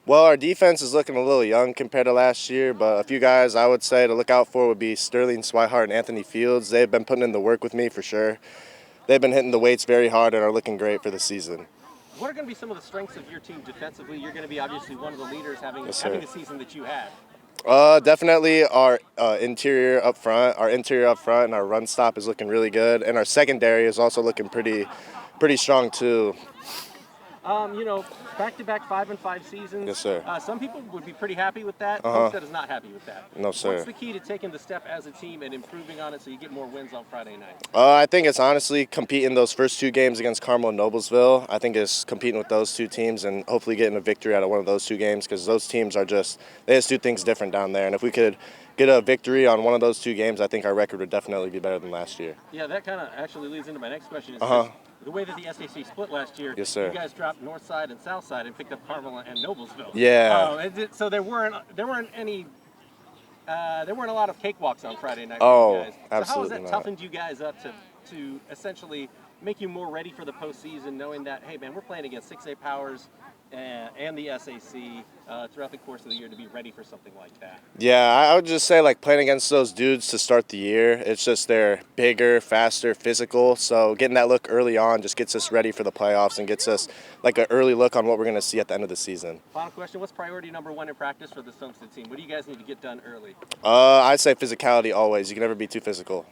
Well, our defense is looking a little young compared to last year, but a few guys I would say to look out for would be Sterling Swihart and Anthony Fields. They've been putting in the work with me for sure. They've been hitting the weights very hard and are looking great for the season. What are going to be some of the strengths of your team defensively? You're going to be obviously one of the leaders having Yes, having sir. the season that you had. Definitely our interior up front. Our interior up front and our run stop is looking really good, and our secondary is also looking pretty strong too. Back-to-back 5-5 seasons. Yes, sir. Some people would be pretty happy with that. Uh-huh. Homestead is not happy with that. No, sir. What's the key to taking the step as a team and improving on it so you get more wins on Friday night? I think it's honestly competing those first two games against Carmel and Noblesville. I think it's competing with those two teams and hopefully getting a victory out of one of those two games because those teams they just do things different down there. And if we could get a victory on one of those two games, I think our record would definitely be better than last year. Yeah, that kind of actually leads into my next question. Uh-huh. The way that the SAC split last year, Yes, sir. you guys dropped North Side and South Side and picked up Carmel and Noblesville. Yeah. So there weren't a lot of cakewalks on Friday night Oh, for you guys. So absolutely how has that not. toughened you guys up to essentially make you more ready for the postseason, knowing that, hey man, we're playing against 6A powers and the SAC throughout the course of the year to be ready for something like that? Yeah, I would just say like playing against those dudes to start the year, it's just they're bigger, faster, physical. So getting that look early on just gets us ready for the playoffs and gets us like an early look on what we're going to see at the end of the season. Final question, what's priority number one in practice for this Homestead team? What do you guys need to get done early? I'd say physicality always. You can never be too physical.